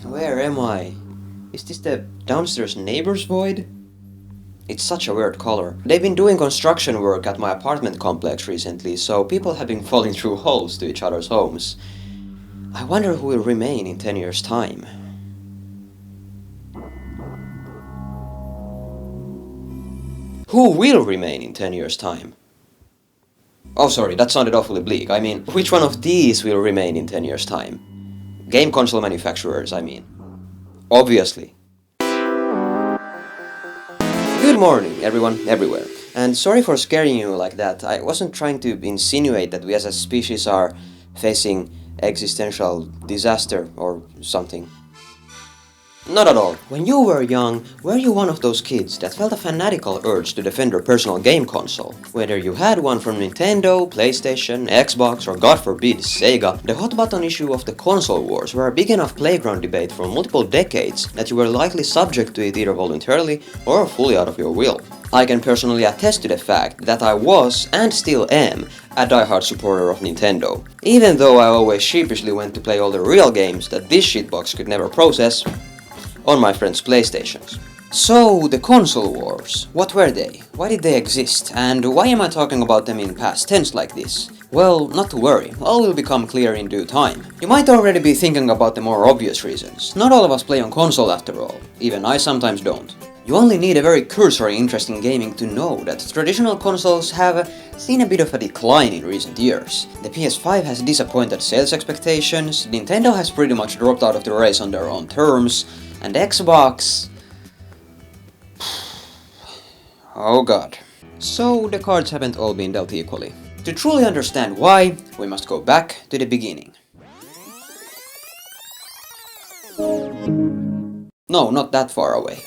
Where am I? Is this the downstairs neighbor's void? It's such a weird color. They've been doing construction work at my apartment complex recently, so people have been falling through holes to each other's homes. I wonder who will remain in 10 years' time. Who will remain in 10 years' time? Oh, sorry, that sounded awfully bleak. I mean, which one of these will remain in 10 years' time? Game console manufacturers, I mean. Obviously. Good morning, everyone, everywhere. And sorry for scaring you like that. I wasn't trying to insinuate that we as a species are facing existential disaster or something. Not at all. When you were young, were you one of those kids that felt a fanatical urge to defend your personal game console? Whether you had one from Nintendo, PlayStation, Xbox, or God forbid, Sega, the hot button issue of the console wars were a big enough playground debate for multiple decades that you were likely subject to it either voluntarily or fully out of your will. I can personally attest to the fact that I was, and still am, a diehard supporter of Nintendo. Even though I always sheepishly went to play all the real games that this shitbox could never process on my friends' PlayStations. So, the console wars, what were they? Why did they exist? And why am I talking about them in past tense like this? Well, not to worry, all will become clear in due time. You might already be thinking about the more obvious reasons. Not all of us play on console after all. Even I sometimes don't. You only need a very cursory interest in gaming to know that traditional consoles have seen a bit of a decline in recent years. The PS5 has disappointed sales expectations, Nintendo has pretty much dropped out of the race on their own terms, and Xbox... oh god. So the cards haven't all been dealt equally. To truly understand why, we must go back to the beginning. No, not that far away.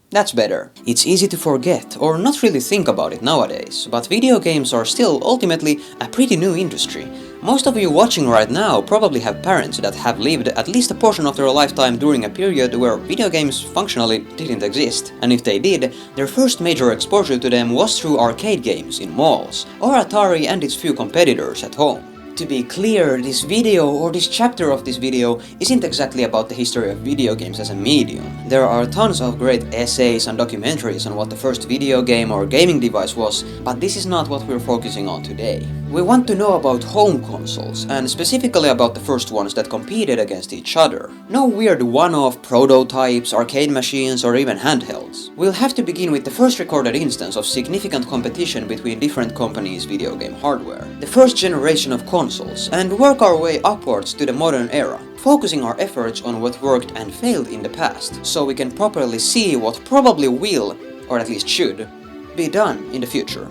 That's better. It's easy to forget, or not really think about it nowadays, but video games are still ultimately a pretty new industry. Most of you watching right now probably have parents that have lived at least a portion of their lifetime during a period where video games functionally didn't exist. And if they did, their first major exposure to them was through arcade games in malls, or Atari and its few competitors at home. To be clear, this video, or this chapter of this video, isn't exactly about the history of video games as a medium. There are tons of great essays and documentaries on what the first video game or gaming device was, but this is not what we're focusing on today. We want to know about home consoles, and specifically about the first ones that competed against each other. No weird one-off prototypes, arcade machines, or even handhelds. We'll have to begin with the first recorded instance of significant competition between different companies' video game hardware. The first generation of consoles, and work our way upwards to the modern era, focusing our efforts on what worked and failed in the past, so we can properly see what probably will, or at least should, be done in the future.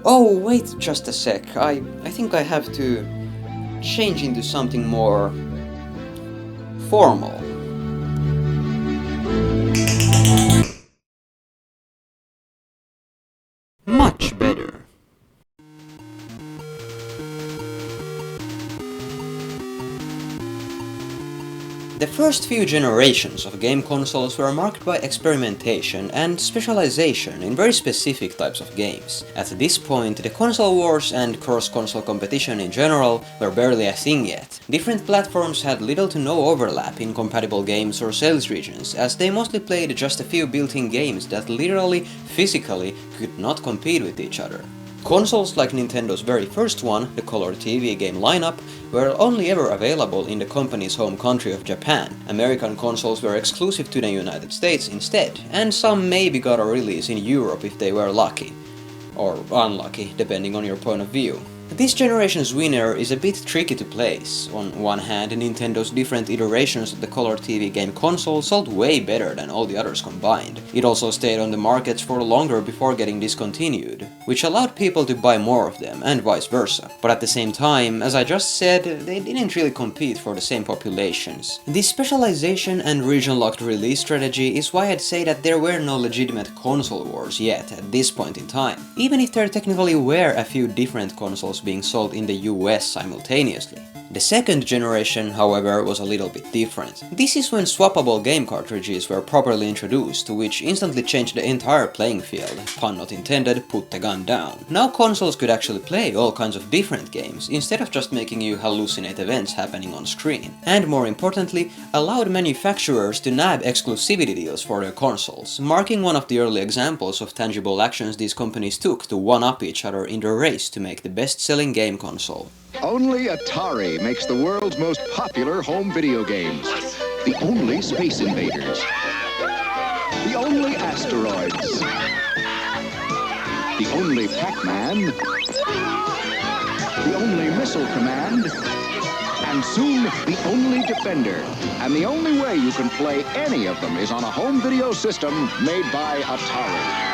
Oh, wait just a sec, I think I have to change into something more formal. Much better. The first few generations of game consoles were marked by experimentation and specialization in very specific types of games. At this point, the console wars and cross-console competition in general were barely a thing yet. Different platforms had little to no overlap in compatible games or sales regions, as they mostly played just a few built-in games that literally, physically, could not compete with each other. Consoles like Nintendo's very first one, the Color TV game lineup, were only ever available in the company's home country of Japan. American consoles were exclusive to the United States instead, and some maybe got a release in Europe if they were lucky. Or unlucky, depending on your point of view. This generation's winner is a bit tricky to place. On one hand, Nintendo's different iterations of the Color TV game console sold way better than all the others combined. It also stayed on the markets for longer before getting discontinued, which allowed people to buy more of them, and vice versa. But at the same time, as I just said, they didn't really compete for the same populations. This specialization and region-locked release strategy is why I'd say that there were no legitimate console wars yet at this point in time, even if there technically were a few different consoles being sold in the US simultaneously. The second generation, however, was a little bit different. This is when swappable game cartridges were properly introduced, which instantly changed the entire playing field. Pun not intended, put the gun down. Now consoles could actually play all kinds of different games, instead of just making you hallucinate events happening on screen. And more importantly, allowed manufacturers to nab exclusivity deals for their consoles, marking one of the early examples of tangible actions these companies took to one-up each other in the race to make the best-selling game console. Only Atari makes the world's most popular home video games. The only Space Invaders. The only Asteroids. The only Pac-Man. The only Missile Command. And soon, the only Defender. And the only way you can play any of them is on a home video system made by Atari.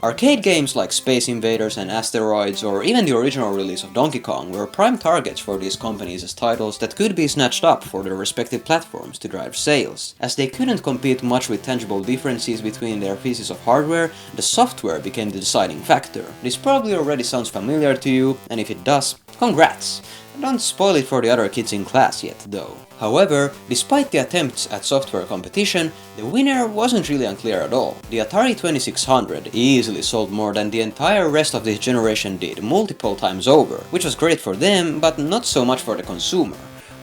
Arcade games like Space Invaders and Asteroids, or even the original release of Donkey Kong, were prime targets for these companies as titles that could be snatched up for their respective platforms to drive sales. As they couldn't compete much with tangible differences between their pieces of hardware, the software became the deciding factor. This probably already sounds familiar to you, and if it does, congrats! Don't spoil it for the other kids in class yet, though. However, despite the attempts at software competition, the winner wasn't really unclear at all. The Atari 2600 easily sold more than the entire rest of this generation did multiple times over, which was great for them, but not so much for the consumer.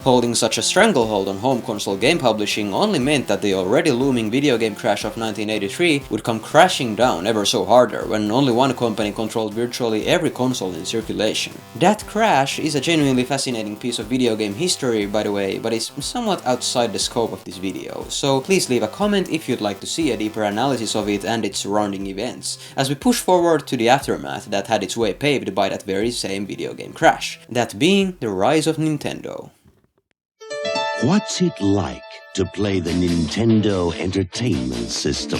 Holding such a stranglehold on home console game publishing only meant that the already looming video game crash of 1983 would come crashing down ever so harder when only one company controlled virtually every console in circulation. That crash is a genuinely fascinating piece of video game history, by the way, but is somewhat outside the scope of this video, so please leave a comment if you'd like to see a deeper analysis of it and its surrounding events, as we push forward to the aftermath that had its way paved by that very same video game crash, that being the rise of Nintendo. What's it like to play the Nintendo Entertainment System?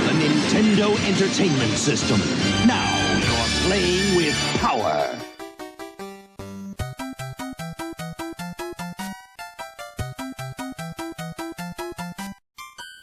The Nintendo Entertainment System. Now you're playing with power.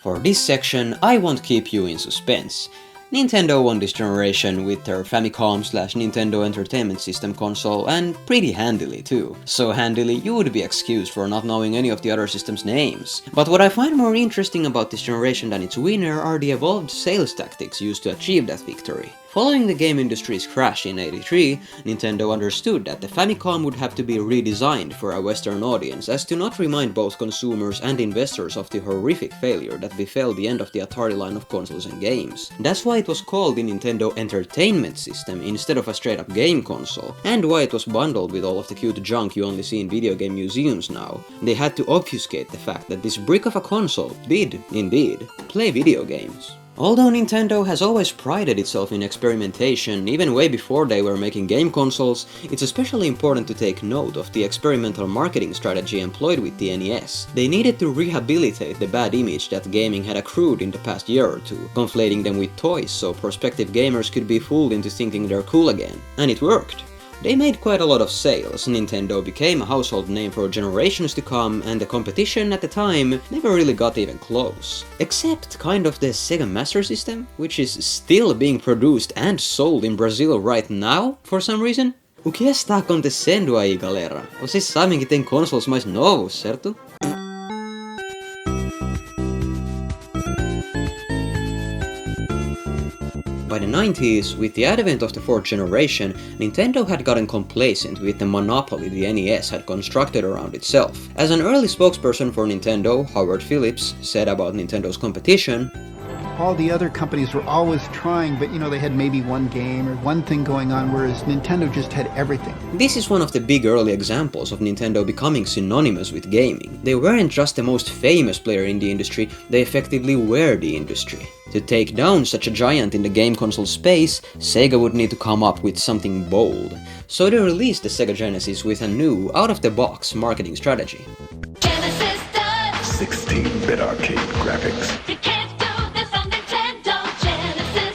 For this section, I won't keep you in suspense. Nintendo won this generation with their Famicom/Nintendo Entertainment System console, and pretty handily too. So handily you would be excused for not knowing any of the other systems' names. But what I find more interesting about this generation than its winner are the evolved sales tactics used to achieve that victory. Following the game industry's crash in '83, Nintendo understood that the Famicom would have to be redesigned for a Western audience as to not remind both consumers and investors of the horrific failure that befell the end of the Atari line of consoles and games. That's why it was called the Nintendo Entertainment System instead of a straight-up game console, and why it was bundled with all of the cute junk you only see in video game museums now. They had to obfuscate the fact that this brick of a console did, indeed, play video games. Although Nintendo has always prided itself in experimentation, even way before they were making game consoles, it's especially important to take note of the experimental marketing strategy employed with the NES. They needed to rehabilitate the bad image that gaming had accrued in the past year or two, conflating them with toys so prospective gamers could be fooled into thinking they're cool again. And it worked. They made quite a lot of sales, Nintendo became a household name for generations to come, and the competition at the time never really got even close. Except kind of the Sega Master System, which is still being produced and sold in Brazil right now, for some reason. O que está acontecendo aí, galera? Vocês sabem que tem consoles mais novos, certo? By the 90s, with the advent of the fourth generation, Nintendo had gotten complacent with the monopoly the NES had constructed around itself. As an early spokesperson for Nintendo, Howard Phillips, said about Nintendo's competition, all the other companies were always trying, but they had maybe one game or one thing going on, whereas Nintendo just had everything. This is one of the big early examples of Nintendo becoming synonymous with gaming. They weren't just the most famous player in the industry, they effectively were the industry. To take down such a giant in the game console space, Sega would need to come up with something bold. So they released the Sega Genesis with a new, out-of-the-box marketing strategy. Genesis does 16-bit arcade graphics. You can't do this on Nintendo Genesis.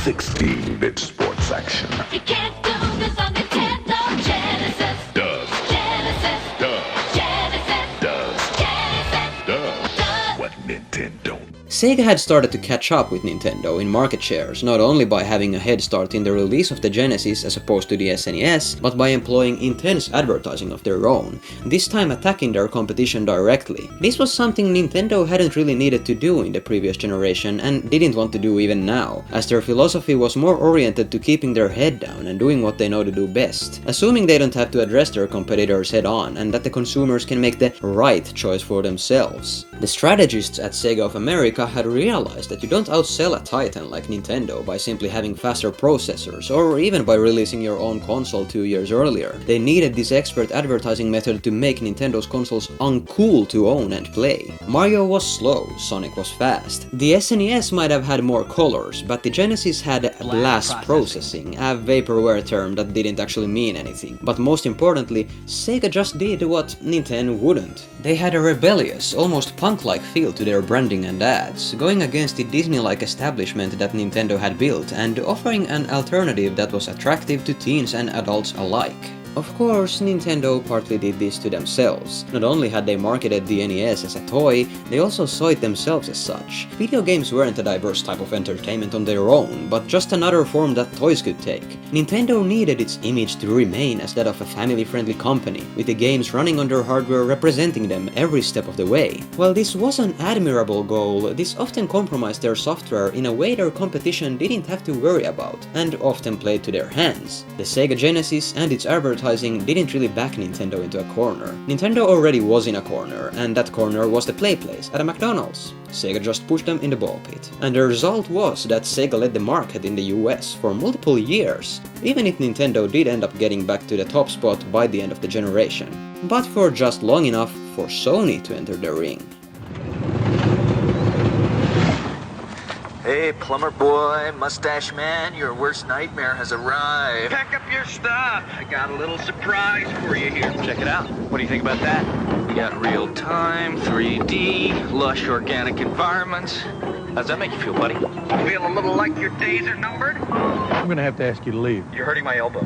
16-bit sports action. You can't do this on Nintendo Genesis. Does. Genesis. Does. Genesis. Does. Genesis. Does. What Nintendo? Sega had started to catch up with Nintendo in market shares, not only by having a head start in the release of the Genesis as opposed to the SNES, but by employing intense advertising of their own, this time attacking their competition directly. This was something Nintendo hadn't really needed to do in the previous generation and didn't want to do even now, as their philosophy was more oriented to keeping their head down and doing what they know to do best, assuming they don't have to address their competitors head on and that the consumers can make the right choice for themselves. The strategists at Sega of America had realized that you don't outsell a titan like Nintendo by simply having faster processors, or even by releasing your own console 2 years earlier. They needed this expert advertising method to make Nintendo's consoles uncool to own and play. Mario was slow, Sonic was fast. The SNES might have had more colors, but the Genesis had blast processing, a vaporware term that didn't actually mean anything. But most importantly, Sega just did what Nintendo wouldn't. They had a rebellious, almost punk-like feel to their branding and ads, going against the Disney-like establishment that Nintendo had built and offering an alternative that was attractive to teens and adults alike. Of course, Nintendo partly did this to themselves. Not only had they marketed the NES as a toy, they also saw it themselves as such. Video games weren't a diverse type of entertainment on their own, but just another form that toys could take. Nintendo needed its image to remain as that of a family-friendly company, with the games running on their hardware representing them every step of the way. While this was an admirable goal, this often compromised their software in a way their competition didn't have to worry about, and often played to their hands. The Sega Genesis and its advertising didn't really back Nintendo into a corner. Nintendo already was in a corner, and that corner was the play place at a McDonald's. Sega just pushed them in the ball pit. And the result was that Sega led the market in the US for multiple years, even if Nintendo did end up getting back to the top spot by the end of the generation. But for just long enough for Sony to enter the ring. Hey, plumber boy, mustache man, your worst nightmare has arrived. Pack up your stuff. I got a little surprise for you here. Check it out. What do you think about that? We got real-time, 3D, lush organic environments. How's that make you feel, buddy? Feel a little like your days are numbered? I'm gonna have to ask you to leave. You're hurting my elbow.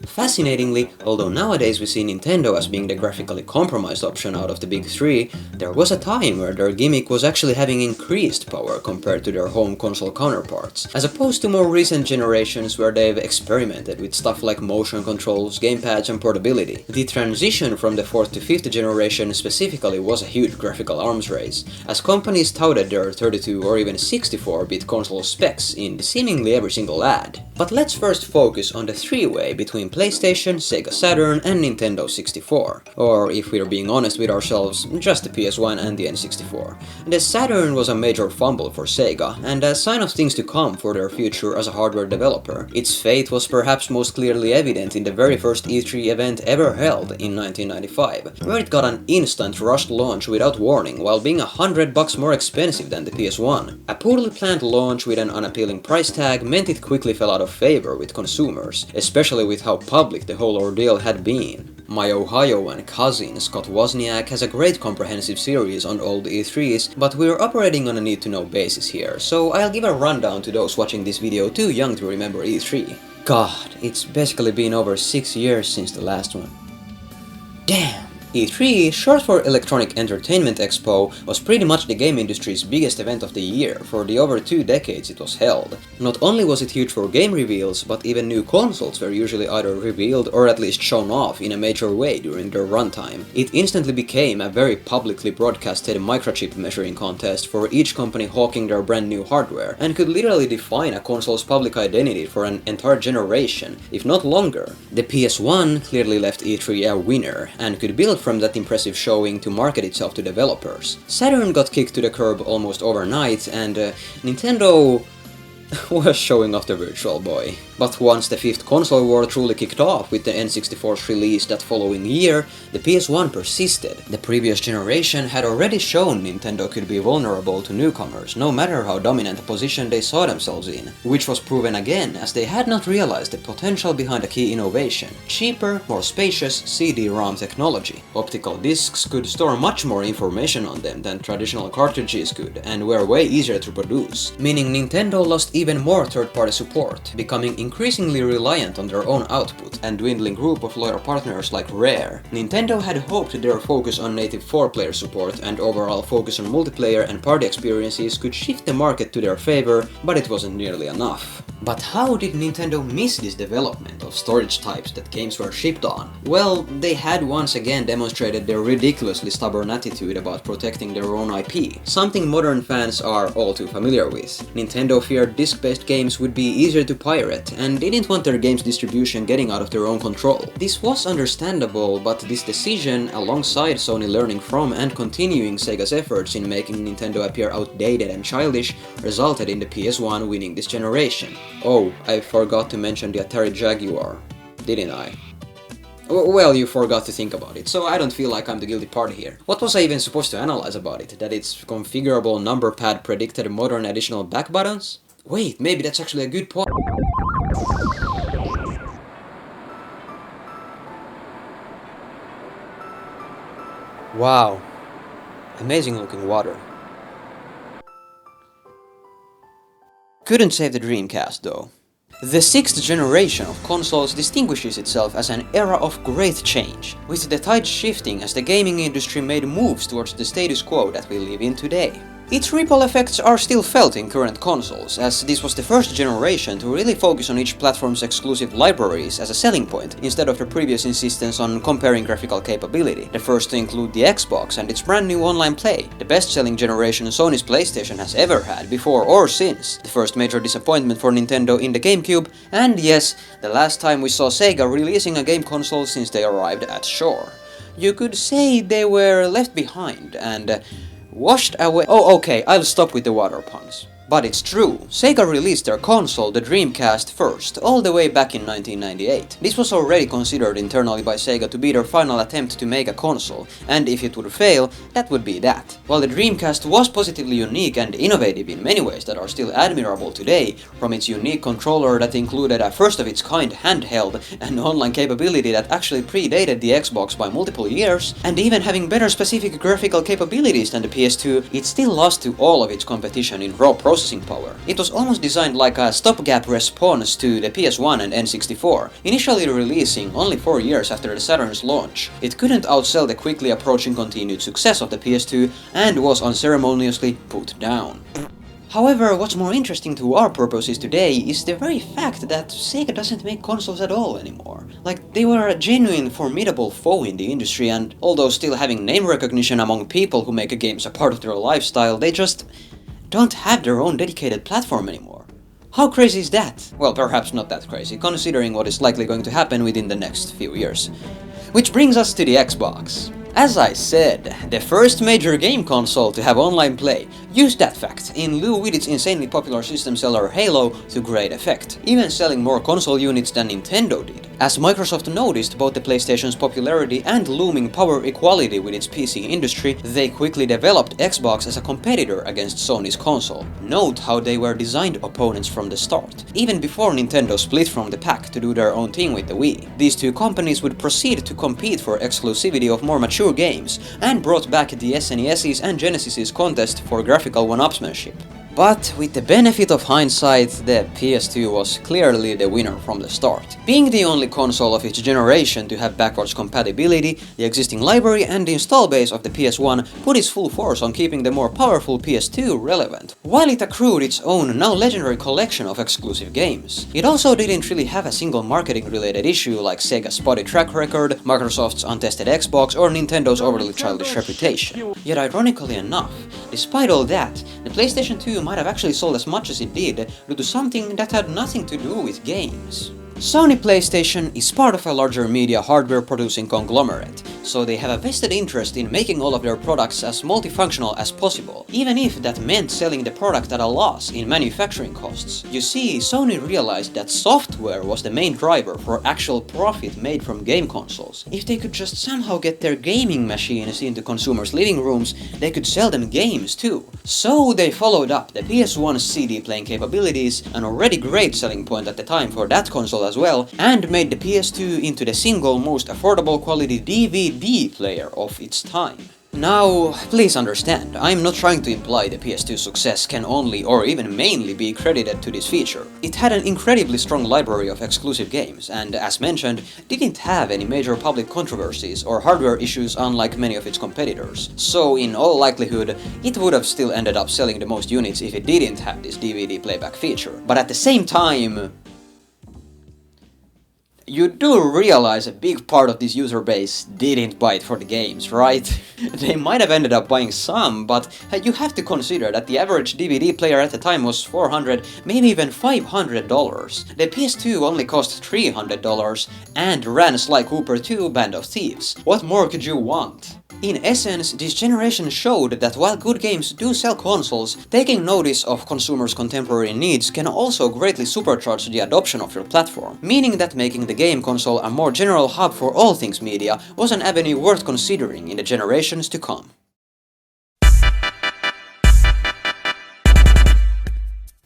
Fascinatingly, although nowadays we see Nintendo as being the graphically compromised option out of the big three, there was a time where their gimmick was actually having increased power compared to their home console counterparts, as opposed to more recent generations where they've experimented with stuff like motion controls, gamepads and portability. The transition from the 4th to 5th generation specifically was a huge graphical arms race, as companies touted their 32 or even 64-bit console specs in seemingly every single ad. But let's first focus on the three-way between PlayStation, Sega Saturn and Nintendo 64, or if we're being honest with ourselves, just the PS1 and the N64. The Saturn was a major fumble for Sega, and a sign of things to come for their future as a hardware developer. Its fate was perhaps most clearly evident in the very first E3 event ever held in 1995, where it got an instant rushed launch without warning while being $100 more expensive than the PS1. A poorly planned launch with an unappealing price tag meant it quickly fell out of favor with consumers, especially with how public the whole ordeal had been. My Ohio and cousin Scott Wozniak has a great comprehensive series on old E3s, but we're operating on a need-to-know basis here, so I'll give a rundown to those watching this video too young to remember E3. God, it's basically been over 6 years since the last one. Damn! E3, short for Electronic Entertainment Expo, was pretty much the game industry's biggest event of the year for the over 2 decades it was held. Not only was it huge for game reveals, but even new consoles were usually either revealed or at least shown off in a major way during their runtime. It instantly became a very publicly broadcasted microchip measuring contest for each company hawking their brand new hardware, and could literally define a console's public identity for an entire generation, if not longer. The PS1 clearly left E3 a winner, and could build from that impressive showing to market itself to developers. Saturn got kicked to the curb almost overnight, and Nintendo was showing off the Virtual Boy. But once the fifth console war truly kicked off with the N64's release that following year, the PS1 persisted. The previous generation had already shown Nintendo could be vulnerable to newcomers, no matter how dominant a position they saw themselves in, which was proven again as they had not realized the potential behind a key innovation: cheaper, more spacious CD-ROM technology. Optical discs could store much more information on them than traditional cartridges could, and were way easier to produce, meaning Nintendo lost even more third-party support, becoming increasingly reliant on their own output and dwindling group of loyal partners like Rare. Nintendo had hoped their focus on native 4-player support and overall focus on multiplayer and party experiences could shift the market to their favor, but it wasn't nearly enough. But how did Nintendo miss this development of storage types that games were shipped on? Well, they had once again demonstrated their ridiculously stubborn attitude about protecting their own IP, something modern fans are all too familiar with. Nintendo feared disc-based games would be easier to pirate, and didn't want their games distribution getting out of their own control. This was understandable, but this decision, alongside Sony learning from and continuing Sega's efforts in making Nintendo appear outdated and childish, resulted in the PS1 winning this generation. Oh, I forgot to mention the Atari Jaguar, didn't I? Well, you forgot to think about it, so I don't feel like I'm the guilty party here. What was I even supposed to analyze about it? That its configurable number pad predicted modern additional back buttons? Wait, maybe that's actually a good point. Wow. Amazing looking water. Couldn't save the Dreamcast though. The sixth generation of consoles distinguishes itself as an era of great change, with the tide shifting as the gaming industry made moves towards the status quo that we live in today. Its ripple effects are still felt in current consoles, as this was the first generation to really focus on each platform's exclusive libraries as a selling point, instead of the previous insistence on comparing graphical capability, the first to include the Xbox and its brand new online play, the best-selling generation Sony's PlayStation has ever had, before or since, the first major disappointment for Nintendo in the GameCube, and yes, the last time we saw Sega releasing a game console since they arrived at shore. You could say they were left behind and washed away. Oh, okay, I'll stop with the water puns. But it's true, Sega released their console, the Dreamcast, first, all the way back in 1998. This was already considered internally by Sega to be their final attempt to make a console, and if it would fail, that would be that. While the Dreamcast was positively unique and innovative in many ways that are still admirable today, from its unique controller that included a first-of-its-kind handheld, and online capability that actually predated the Xbox by multiple years, and even having better specific graphical capabilities than the PS2, it still lost to all of its competition in raw processing power. It was almost designed like a stopgap response to the PS1 and N64, initially releasing only 4 years after the Saturn's launch. It couldn't outsell the quickly approaching continued success of the PS2 and was unceremoniously put down. However, what's more interesting to our purposes today is the very fact that Sega doesn't make consoles at all anymore. Like, they were a genuine formidable foe in the industry, and although still having name recognition among people who make games a part of their lifestyle, they just don't have their own dedicated platform anymore. How crazy is that? Well, perhaps not that crazy, considering what is likely going to happen within the next few years. Which brings us to the Xbox. As I said, the first major game console to have online play used that fact, in lieu with its insanely popular system seller Halo, to great effect, even selling more console units than Nintendo did. As Microsoft noticed both the PlayStation's popularity and looming power equality with its PC industry, they quickly developed Xbox as a competitor against Sony's console. Note how they were designed opponents from the start, even before Nintendo split from the pack to do their own thing with the Wii. These two companies would proceed to compete for exclusivity of more mature games, and brought back the SNES's and Genesis's contest for graphical one-upsmanship. But with the benefit of hindsight, the PS2 was clearly the winner from the start. Being the only console of its generation to have backwards compatibility, the existing library and the install base of the PS1 put its full force on keeping the more powerful PS2 relevant, while it accrued its own now legendary collection of exclusive games. It also didn't really have a single marketing-related issue like Sega's spotty track record, Microsoft's untested Xbox, or Nintendo's overly childish reputation. Yet ironically enough, despite all that, the PlayStation 2 might have actually sold as much as it did due to something that had nothing to do with games. Sony PlayStation is part of a larger media hardware producing conglomerate, so they have a vested interest in making all of their products as multifunctional as possible, even if that meant selling the product at a loss in manufacturing costs. You see, Sony realized that software was the main driver for actual profit made from game consoles. If they could just somehow get their gaming machines into consumers' living rooms, they could sell them games too. So they followed up the PS1's CD playing capabilities, an already great selling point at the time for that console as well, and made the PS2 into the single most affordable quality DVD player of its time. Now, please understand, I'm not trying to imply the PS2's success can only or even mainly be credited to this feature. It had an incredibly strong library of exclusive games, and as mentioned, didn't have any major public controversies or hardware issues unlike many of its competitors. So in all likelihood, it would have still ended up selling the most units if it didn't have this DVD playback feature. But at the same time, you do realize a big part of this user base didn't buy it for the games, right? They might have ended up buying some, but you have to consider that the average DVD player at the time was $400, maybe even $500. The PS2 only cost $300 and ran Sly Cooper 2: Band of Thieves. What more could you want? In essence, this generation showed that while good games do sell consoles, taking notice of consumers' contemporary needs can also greatly supercharge the adoption of your platform, meaning that making the game console a more general hub for all things media was an avenue worth considering in the generations to come.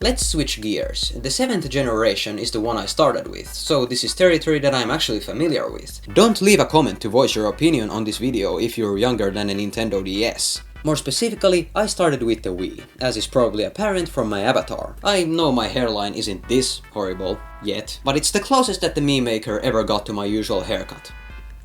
Let's switch gears. The 7th generation is the one I started with, so this is territory that I'm actually familiar with. Don't leave a comment to voice your opinion on this video if you're younger than a Nintendo DS. More specifically, I started with the Wii, as is probably apparent from my avatar. I know my hairline isn't this horrible yet, but it's the closest that the Mii Maker ever got to my usual haircut.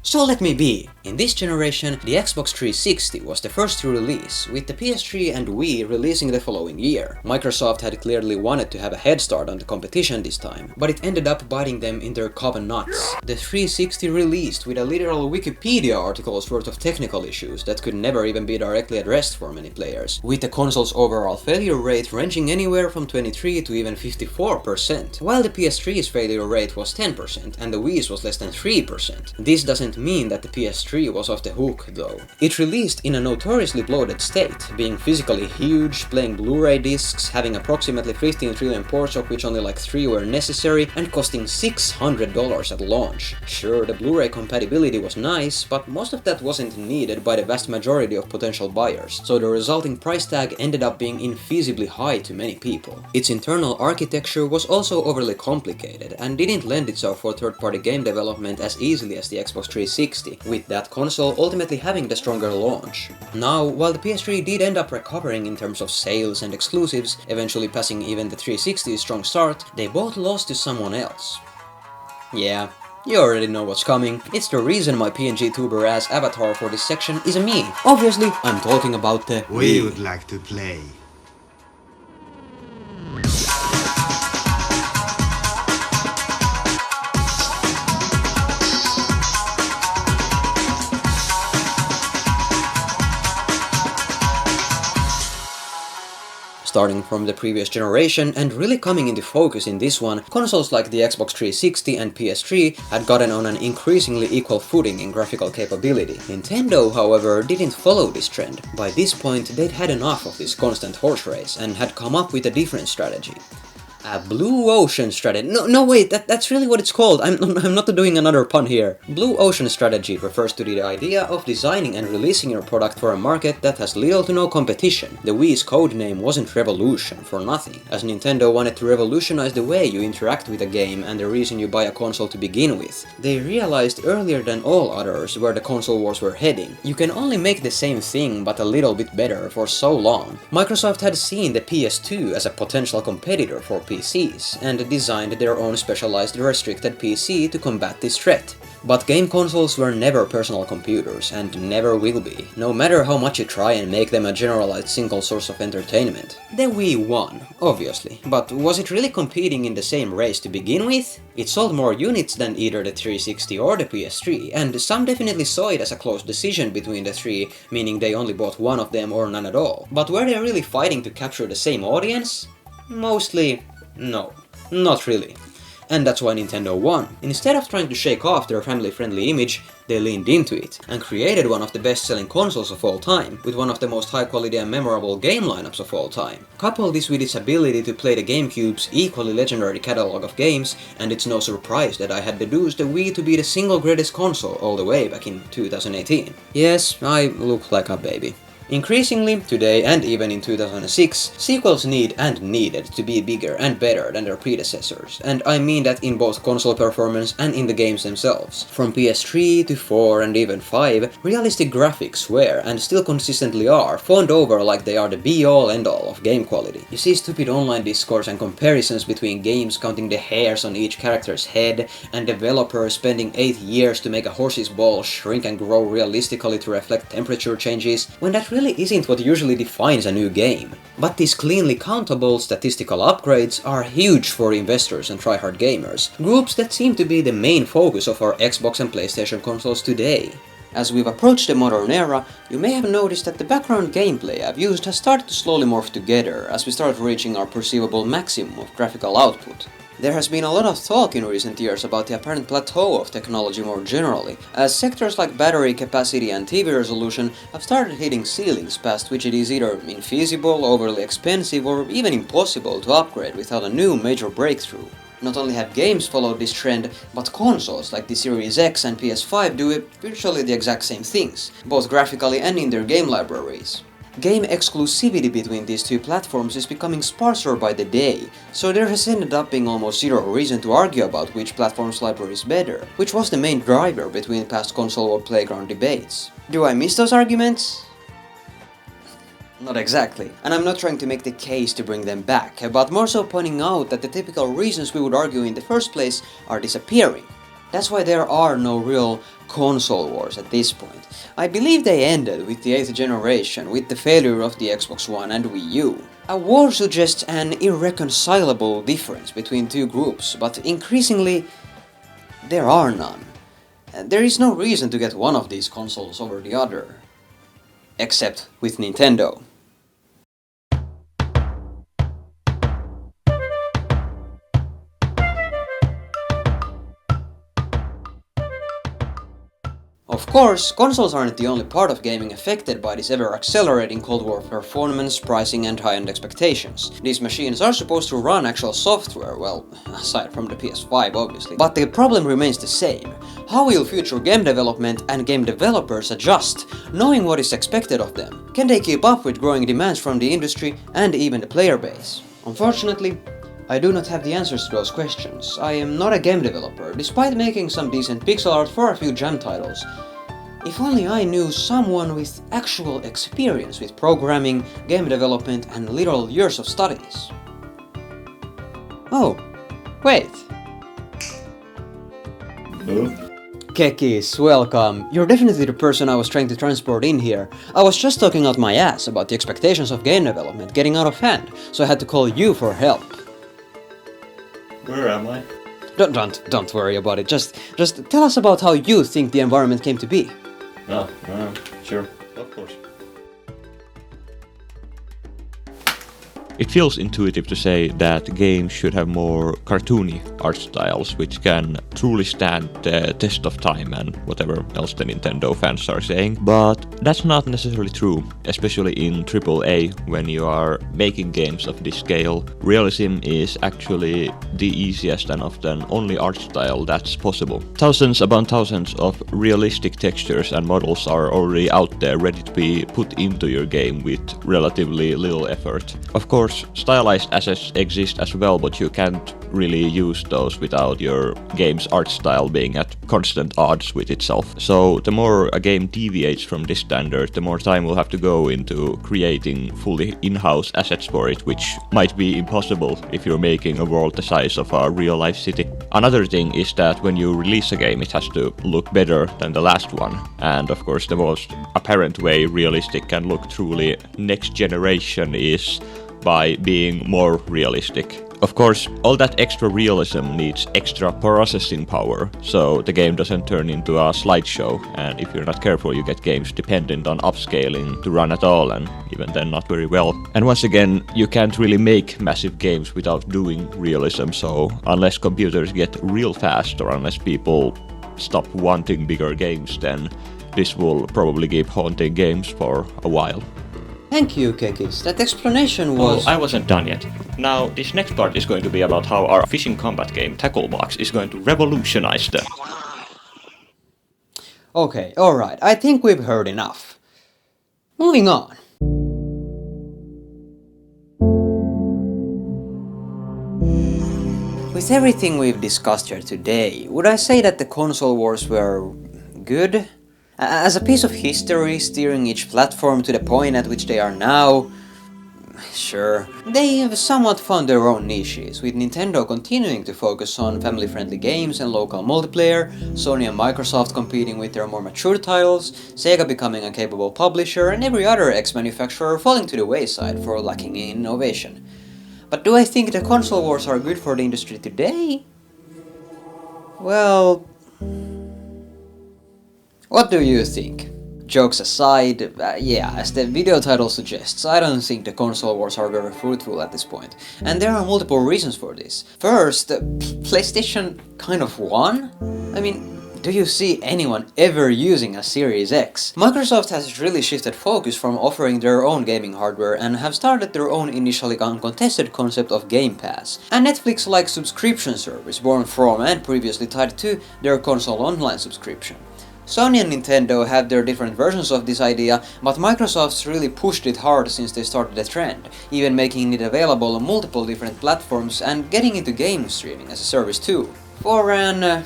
So let me be! In this generation, the Xbox 360 was the first to release, with the PS3 and Wii releasing the following year. Microsoft had clearly wanted to have a head start on the competition this time, but it ended up biting them in their common nuts. The 360 released with a literal Wikipedia article's worth of technical issues that could never even be directly addressed for many players, with the console's overall failure rate ranging anywhere from 23 to even 54%, while the PS3's failure rate was 10% and the Wii's was less than 3%. This doesn't mean that the PS3 was off the hook though. It released in a notoriously bloated state, being physically huge, playing Blu-ray discs, having approximately 15 trillion ports of which only like 3 were necessary, and costing $600 at launch. Sure, the Blu-ray compatibility was nice, but most of that wasn't needed by the vast majority of potential buyers, so the resulting price tag ended up being infeasibly high to many people. Its internal architecture was also overly complicated, and didn't lend itself for third-party game development as easily as the Xbox 360, with that console ultimately having the stronger launch. Now, while the PS3 did end up recovering in terms of sales and exclusives, eventually passing even the 360's strong start, they both lost to someone else. Yeah, you already know what's coming. It's the reason my PNG tuber ass avatar for this section is a me. Obviously, I'm talking about the We would like to play. Starting from the previous generation and really coming into focus in this one, consoles like the Xbox 360 and PS3 had gotten on an increasingly equal footing in graphical capability. Nintendo, however, didn't follow this trend. By this point, they'd had enough of this constant horse race and had come up with a different strategy. A blue ocean strategy. No wait, that's really what it's called. I'm not doing another pun here. Blue ocean strategy refers to the idea of designing and releasing your product for a market that has little to no competition. The Wii's codename wasn't Revolution for nothing, as Nintendo wanted to revolutionize the way you interact with a game and the reason you buy a console to begin with. They realized earlier than all others where the console wars were heading. You can only make the same thing but a little bit better for so long. Microsoft had seen the PS2 as a potential competitor for PCs, and designed their own specialized restricted PC to combat this threat. But game consoles were never personal computers, and never will be, no matter how much you try and make them a generalized single source of entertainment. The Wii won, obviously, but was it really competing in the same race to begin with? It sold more units than either the 360 or the PS3, and some definitely saw it as a close decision between the three, meaning they only bought one of them or none at all. But were they really fighting to capture the same audience? Mostly, no, not really. and that's why Nintendo won. Instead of trying to shake off their family-friendly image, they leaned into it, and created one of the best-selling consoles of all time, with one of the most high-quality and memorable game lineups of all time. Couple this with its ability to play the GameCube's equally legendary catalog of games, and it's no surprise that I had deduced the Wii to be the single greatest console all the way back in 2018. Yes, I look like a baby. Increasingly, today and even in 2006, sequels need and needed to be bigger and better than their predecessors, and I mean that in both console performance and in the games themselves. From PS3 to 4 and even 5, realistic graphics were, and still consistently are, fawned over like they are the be-all end-all of game quality. You see stupid online discourse and comparisons between games counting the hairs on each character's head, and developers spending 8 years to make a horse's ball shrink and grow realistically to reflect temperature changes, when that really isn't what usually defines a new game. But these cleanly countable statistical upgrades are huge for investors and tryhard gamers, groups that seem to be the main focus of our Xbox and PlayStation consoles today. As we've approached the modern era, you may have noticed that the background gameplay I've used has started to slowly morph together as we start reaching our perceivable maximum of graphical output. There has been a lot of talk in recent years about the apparent plateau of technology more generally, as sectors like battery capacity and TV resolution have started hitting ceilings past which it is either infeasible, overly expensive, or even impossible to upgrade without a new major breakthrough. Not only have games followed this trend, but consoles like the Series X and PS5 do virtually the exact same things, both graphically and in their game libraries. Game exclusivity between these two platforms is becoming sparser by the day, so there has ended up being almost zero reason to argue about which platform's library is better, which was the main driver between past console or playground debates. Do I miss those arguments? Not exactly, and I'm not trying to make the case to bring them back, but more so pointing out that the typical reasons we would argue in the first place are disappearing. That's why there are no real console wars at this point. I believe they ended with the 8th generation, with the failure of the Xbox One and Wii U. A war suggests an irreconcilable difference between two groups, but increasingly, there are none. There is no reason to get one of these consoles over the other. Except with Nintendo. Of course, consoles aren't the only part of gaming affected by this ever-accelerating Cold War performance, pricing and high-end expectations. These machines are supposed to run actual software, well, aside from the PS5 obviously. But the problem remains the same. How will future game development and game developers adjust, knowing what is expected of them? Can they keep up with growing demands from the industry and even the player base? Unfortunately, I do not have the answers to those questions. I am not a game developer, despite making some decent pixel art for a few jam titles. If only I knew someone with actual experience with programming, game development and literal years of studies. Oh, wait. Kekis, welcome. You're definitely the person I was trying to transport in here. I was just talking out my ass about the expectations of game development getting out of hand, so I had to call you for help. Where am I? Don't worry about it. Just tell us about how you think the environment came to be. Oh, sure. Of course. It feels intuitive to say that games should have more cartoony art styles which can truly stand the test of time and whatever else the Nintendo fans are saying, but that's not necessarily true, especially in AAA when you are making games of this scale. Realism is actually the easiest and often only art style that's possible. Thousands upon thousands of realistic textures and models are already out there ready to be put into your game with relatively little effort. Of course, stylized assets exist as well, but you can't really use those without your game's art style being at constant odds with itself. So the more a game deviates from this standard, the more time will have to go into creating fully in-house assets for it, which might be impossible if you're making a world the size of a real-life city. Another thing is that when you release a game, it has to look better than the last one. And of course, the most apparent way realistic can look truly next generation is by being more realistic. Of course, all that extra realism needs extra processing power, so the game doesn't turn into a slideshow, and if you're not careful you get games dependent on upscaling to run at all, and even then not very well. And once again, you can't really make massive games without doing realism, so unless computers get real fast or unless people stop wanting bigger games, then this will probably keep haunting games for a while. Thank you, Kekis. That explanation was... Oh, I wasn't done yet. Now, this next part is going to be about how our fishing combat game, Tacklebox, is going to revolutionize the... Okay, alright, I think we've heard enough. Moving on. With everything we've discussed here today, would I say that the console wars were good? As a piece of history steering each platform to the point at which they are now, sure. They have somewhat found their own niches, with Nintendo continuing to focus on family-friendly games and local multiplayer, Sony and Microsoft competing with their more mature titles, Sega becoming a capable publisher, and every other ex-manufacturer falling to the wayside for lacking in innovation. But do I think the console wars are good for the industry today? Well... what do you think? Jokes aside, yeah, as the video title suggests, I don't think the console wars are very fruitful at this point. And there are multiple reasons for this. First, PlayStation kind of won? I mean, do you see anyone ever using a Series X? Microsoft has really shifted focus from offering their own gaming hardware and have started their own initially uncontested concept of Game Pass, a Netflix-like subscription service born from and previously tied to their console online subscription. Sony and Nintendo have their different versions of this idea, but Microsoft's really pushed it hard since they started the trend, even making it available on multiple different platforms and getting into game streaming as a service too. For an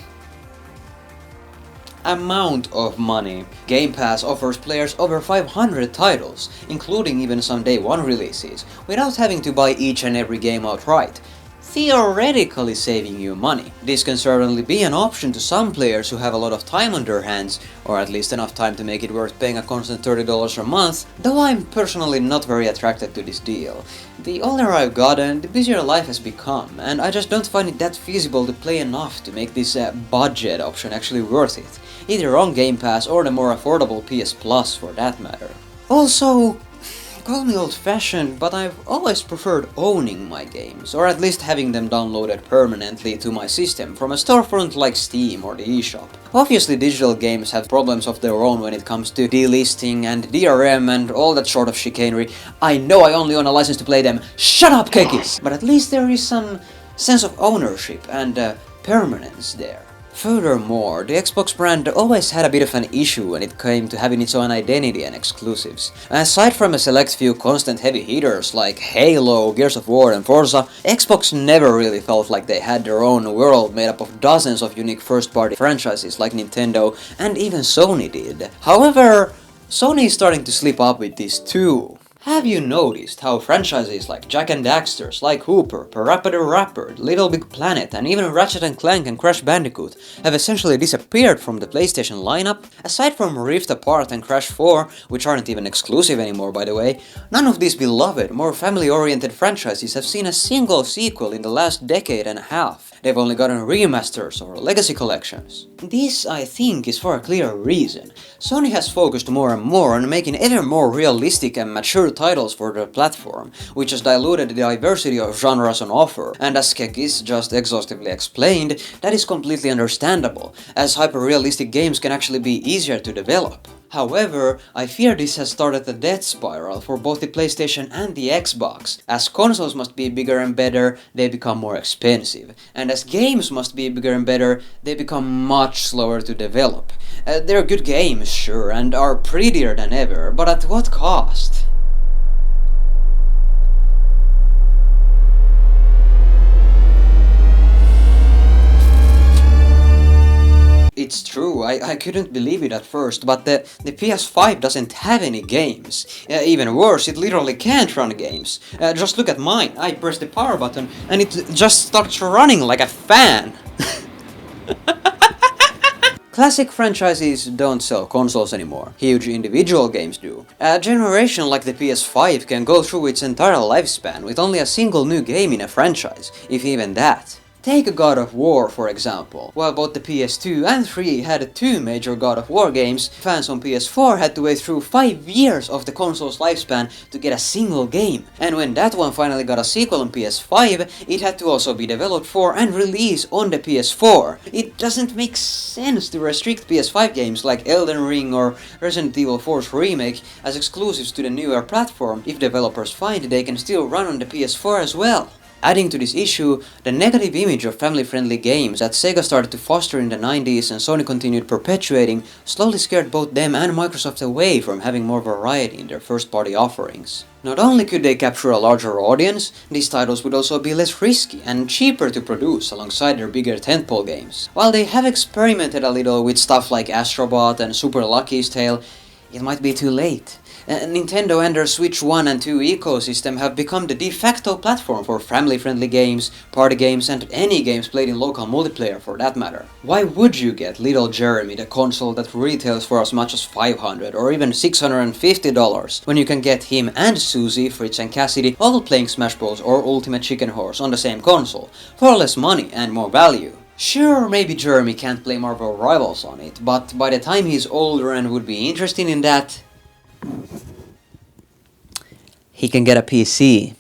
amount of money, Game Pass offers players over 500 titles, including even some day one releases, without having to buy each and every game outright, theoretically saving you money. This can certainly be an option to some players who have a lot of time on their hands, or at least enough time to make it worth paying a constant $30 a month, though I'm personally not very attracted to this deal. The older I've gotten, the busier life has become, and I just don't find it that feasible to play enough to make this budget option actually worth it, either on Game Pass or the more affordable PS Plus for that matter. Also, call me old-fashioned, but I've always preferred owning my games, or at least having them downloaded permanently to my system from a storefront like Steam or the eShop. Obviously digital games have problems of their own when it comes to delisting and DRM and all that sort of chicanery. I know I only own a license to play them. Shut up, Kekis! But at least there is some sense of ownership and permanence there. Furthermore, the Xbox brand always had a bit of an issue when it came to having its own identity and exclusives. Aside from a select few constant heavy hitters like Halo, Gears of War and Forza, Xbox never really felt like they had their own world made up of dozens of unique first-party franchises like Nintendo and even Sony did. However, Sony is starting to slip up with this too. Have you noticed how franchises like Jak and Daxter, Sly Cooper, Parappa the Rapper, Little Big Planet, and even Ratchet & Clank and Crash Bandicoot have essentially disappeared from the PlayStation lineup? Aside from Rift Apart and Crash 4, which aren't even exclusive anymore by the way, none of these beloved, more family-oriented franchises have seen a single sequel in the last decade and a half. They've only gotten remasters or legacy collections. This, I think, is for a clear reason. Sony has focused more and more on making ever more realistic and mature titles for their platform, which has diluted the diversity of genres on offer, and as Kekis just exhaustively explained, that is completely understandable, as hyper-realistic games can actually be easier to develop. However, I fear this has started a death spiral for both the PlayStation and the Xbox. As consoles must be bigger and better, they become more expensive. And as games must be bigger and better, they become much slower to develop. They're good games, sure, and are prettier than ever, but at what cost? It's true, I couldn't believe it at first, but the PS5 doesn't have any games. Even worse, it literally can't run games. Just look at mine. I press the power button and it just starts running like a fan. Classic franchises don't sell consoles anymore. Huge individual games do. A generation like the PS5 can go through its entire lifespan with only a single new game in a franchise, if even that. Take God of War, for example. While both the PS2 and 3 had 2 major God of War games, fans on PS4 had to wait through 5 years of the console's lifespan to get a single game. And when that one finally got a sequel on PS5, it had to also be developed for and released on the PS4. It doesn't make sense to restrict PS5 games like Elden Ring or Resident Evil 4's remake as exclusives to the newer platform if developers find they can still run on the PS4 as well. Adding to this issue, the negative image of family-friendly games that Sega started to foster in the 90s and Sony continued perpetuating slowly scared both them and Microsoft away from having more variety in their first-party offerings. Not only could they capture a larger audience, these titles would also be less risky and cheaper to produce alongside their bigger tentpole games. While they have experimented a little with stuff like Astrobot and Super Lucky's Tale, it might be too late. Nintendo and their Switch 1 and 2 ecosystem have become the de facto platform for family-friendly games, party games, and any games played in local multiplayer for that matter. Why would you get little Jeremy the console that retails for as much as $500 or even $650 when you can get him and Susie, Fritz and Cassidy all playing Smash Bros or Ultimate Chicken Horse on the same console, for less money and more value? Sure, maybe Jeremy can't play Marvel Rivals on it, but by the time he's older and would be interested in that, he can get a PC.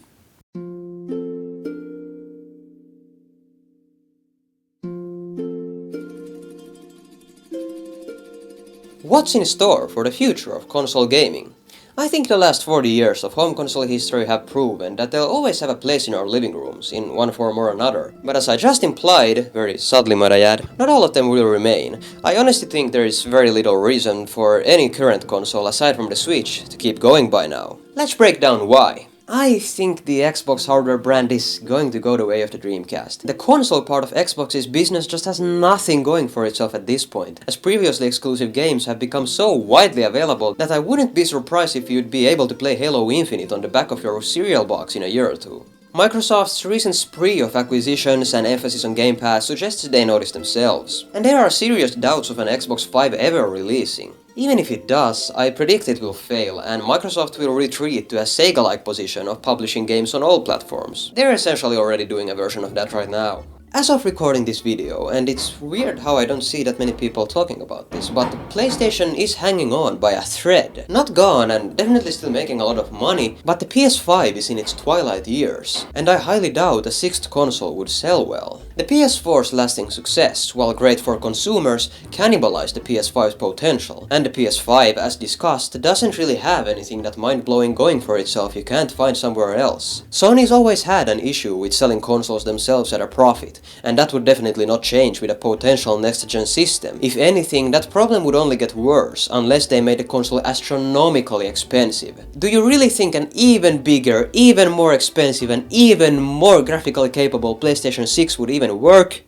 What's in store for the future of console gaming? I think the last 40 years of home console history have proven that they'll always have a place in our living rooms, in one form or another. But as I just implied, very subtly might I add, not all of them will remain. I honestly think there is very little reason for any current console aside from the Switch to keep going by now. Let's break down why. I think the Xbox hardware brand is going to go the way of the Dreamcast. The console part of Xbox's business just has nothing going for itself at this point, as previously exclusive games have become so widely available that I wouldn't be surprised if you'd be able to play Halo Infinite on the back of your cereal box in a year or two. Microsoft's recent spree of acquisitions and emphasis on Game Pass suggests they notice themselves, and there are serious doubts of an Xbox 5 ever releasing. Even if it does, I predict it will fail, and Microsoft will retreat to a Sega-like position of publishing games on all platforms. They're essentially already doing a version of that right now. As of recording this video, and it's weird how I don't see that many people talking about this, but the PlayStation is hanging on by a thread. Not gone and definitely still making a lot of money, but the PS5 is in its twilight years, and I highly doubt a 6th console would sell well. The PS4's lasting success, while great for consumers, cannibalized the PS5's potential, and the PS5, as discussed, doesn't really have anything that mind-blowing going for itself you can't find somewhere else. Sony's always had an issue with selling consoles themselves at a profit, and that would definitely not change with a potential next-gen system. If anything, that problem would only get worse unless they made the console astronomically expensive. Do you really think an even bigger, even more expensive, and even more graphically capable PlayStation 6 would even work?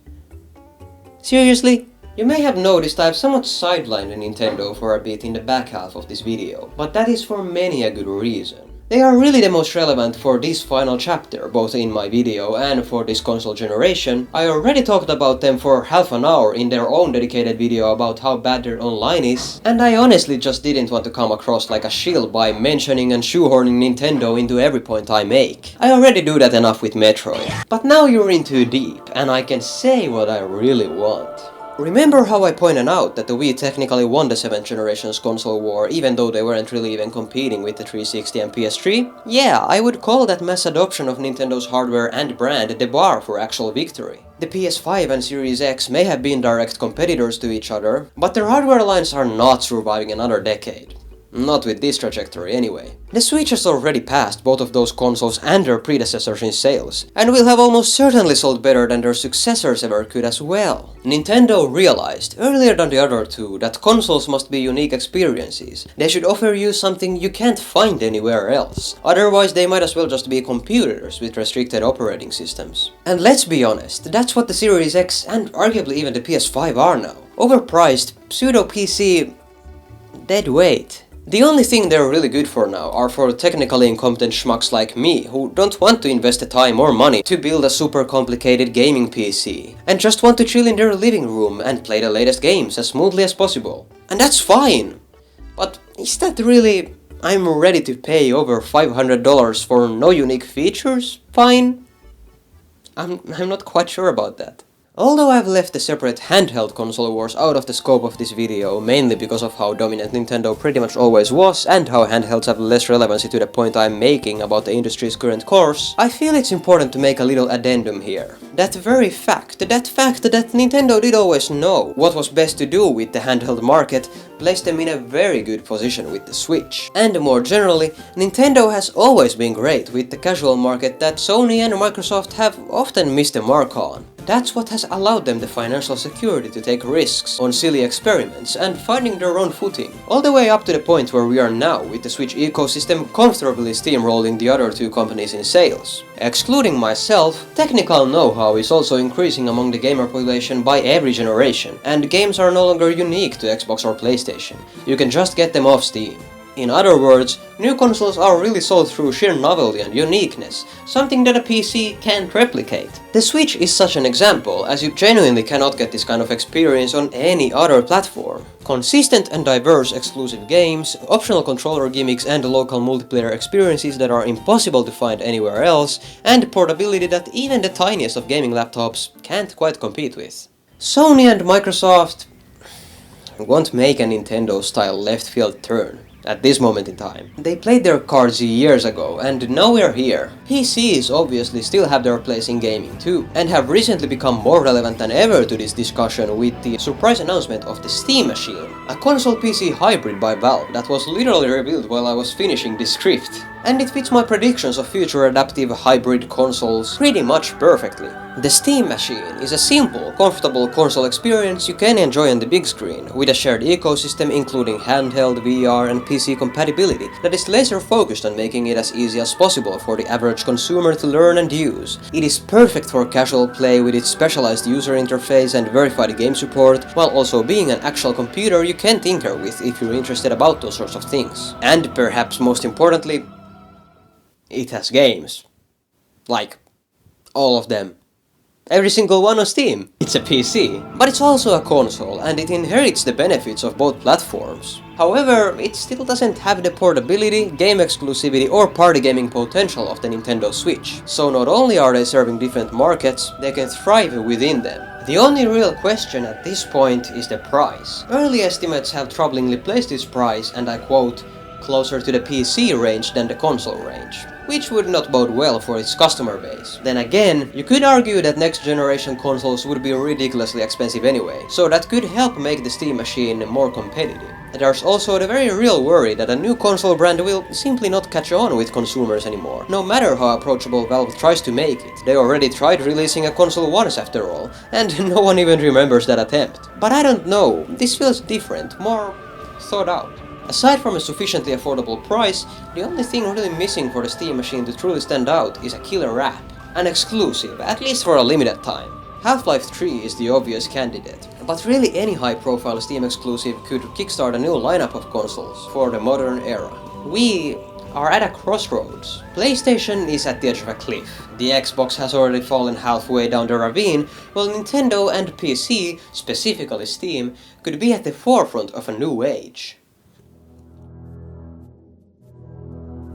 Seriously? You may have noticed I've somewhat sidelined Nintendo for a bit in the back half of this video, but that is for many a good reason. They are really the most relevant for this final chapter, both in my video and for this console generation. I already talked about them for half an hour in their own dedicated video about how bad their online is, and I honestly just didn't want to come across like a shill by mentioning and shoehorning Nintendo into every point I make. I already do that enough with Metroid. But now you're in too deep, and I can say what I really want. Remember how I pointed out that the Wii technically won the 7th generation's console war even though they weren't really even competing with the 360 and PS3? Yeah, I would call that mass adoption of Nintendo's hardware and brand the bar for actual victory. The PS5 and Series X may have been direct competitors to each other, but their hardware lines are not surviving another decade. Not with this trajectory anyway. The Switch has already passed both of those consoles and their predecessors in sales, and will have almost certainly sold better than their successors ever could as well. Nintendo realized, earlier than the other two, that consoles must be unique experiences. They should offer you something you can't find anywhere else. Otherwise they might as well just be computers with restricted operating systems. And let's be honest, that's what the Series X and arguably even the PS5 are now. Overpriced, pseudo-PC... dead weight. The only thing they're really good for now are for technically incompetent schmucks like me who don't want to invest the time or money to build a super complicated gaming PC and just want to chill in their living room and play the latest games as smoothly as possible. And that's fine! But is that really I'm ready to pay over $500 for no unique features? Fine? I'm not quite sure about that. Although I've left the separate handheld console wars out of the scope of this video, mainly because of how dominant Nintendo pretty much always was and how handhelds have less relevancy to the point I'm making about the industry's current course, I feel it's important to make a little addendum here. That fact that Nintendo did always know what was best to do with the handheld market placed them in a very good position with the Switch. And more generally, Nintendo has always been great with the casual market that Sony and Microsoft have often missed the mark on. That's what has allowed them the financial security to take risks on silly experiments and finding their own footing, all the way up to the point where we are now with the Switch ecosystem comfortably steamrolling the other two companies in sales. Excluding myself, technical know-how is also increasing among the gamer population by every generation, and games are no longer unique to Xbox or PlayStation. You can just get them off Steam. In other words, new consoles are really sold through sheer novelty and uniqueness, something that a PC can't replicate. The Switch is such an example, as you genuinely cannot get this kind of experience on any other platform. Consistent and diverse exclusive games, optional controller gimmicks and local multiplayer experiences that are impossible to find anywhere else, and portability that even the tiniest of gaming laptops can't quite compete with. Sony and Microsoft won't make a Nintendo-style left-field turn at this moment in time. They played their cards years ago, and now we're here. PCs obviously still have their place in gaming too, and have recently become more relevant than ever to this discussion with the surprise announcement of the Steam Machine, a console PC hybrid by Valve that was literally revealed while I was finishing this script. And it fits my predictions of future adaptive hybrid consoles pretty much perfectly. The Steam Machine is a simple, comfortable console experience you can enjoy on the big screen, with a shared ecosystem including handheld, VR and PC compatibility that is laser focused on making it as easy as possible for the average consumer to learn and use. It is perfect for casual play with its specialized user interface and verified game support, while also being an actual computer you can tinker with if you're interested about those sorts of things. And perhaps most importantly, it has games. Like, all of them. Every single one on Steam. It's a PC, but it's also a console, and it inherits the benefits of both platforms. However, it still doesn't have the portability, game exclusivity or party gaming potential of the Nintendo Switch. So not only are they serving different markets, they can thrive within them. The only real question at this point is the price. Early estimates have troublingly placed its price, and I quote, closer to the PC range than the console range, which would not bode well for its customer base. Then again, you could argue that next generation consoles would be ridiculously expensive anyway, so that could help make the Steam Machine more competitive. There's also the very real worry that a new console brand will simply not catch on with consumers anymore, no matter how approachable Valve tries to make it. They already tried releasing a console once after all, and no one even remembers that attempt. But I don't know, this feels different, more thought out. Aside from a sufficiently affordable price, the only thing really missing for the Steam Machine to truly stand out is a killer app. An exclusive, at least for a limited time. Half-Life 3 is the obvious candidate, but really any high-profile Steam exclusive could kickstart a new lineup of consoles for the modern era. We are at a crossroads. PlayStation is at the edge of a cliff. The Xbox has already fallen halfway down the ravine, while Nintendo and PC, specifically Steam, could be at the forefront of a new age.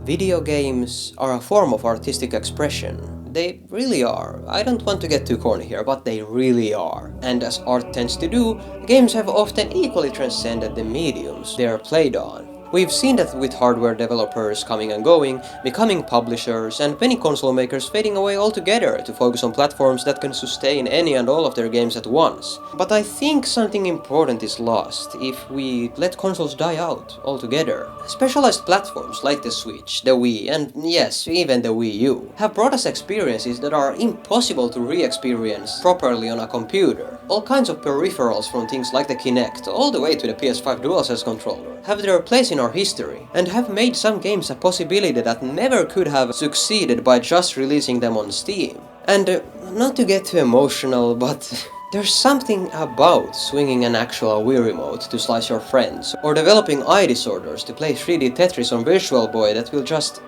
Video games are a form of artistic expression. They really are. I don't want to get too corny here, but they really are. And as art tends to do, games have often equally transcended the mediums they are played on. We've seen that with hardware developers coming and going, becoming publishers, and many console makers fading away altogether to focus on platforms that can sustain any and all of their games at once. But I think something important is lost if we let consoles die out altogether. Specialized platforms like the Switch, the Wii, and yes, even the Wii U, have brought us experiences that are impossible to re-experience properly on a computer. All kinds of peripherals, from things like the Kinect all the way to the PS5 DualSense controller, have their place in our history, and have made some games a possibility that never could have succeeded by just releasing them on Steam. And not to get too emotional, but There's something about swinging an actual Wii remote to slice your friends, or developing eye disorders to play 3D Tetris on Virtual Boy that will just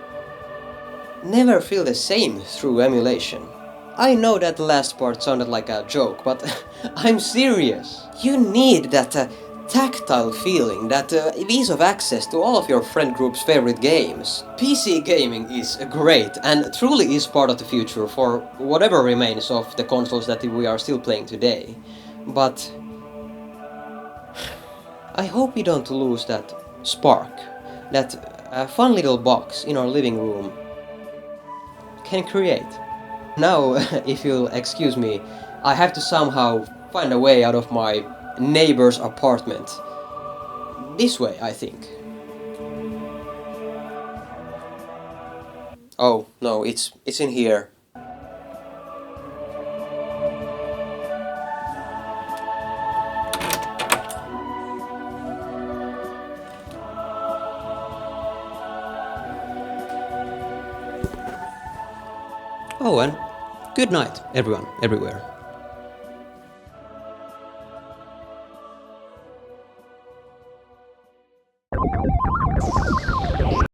never feel the same through emulation. I know that the last part sounded like a joke, but I'm serious. You need that tactile feeling, that ease of access to all of your friend group's favorite games. PC gaming is great and truly is part of the future for whatever remains of the consoles that we are still playing today. But I hope we don't lose that spark, that fun little box in our living room can create. Now, if you'll excuse me, I have to somehow find a way out of my neighbor's apartment. This way, I think. Oh, no, it's in here. Oh, and good night, everyone, everywhere.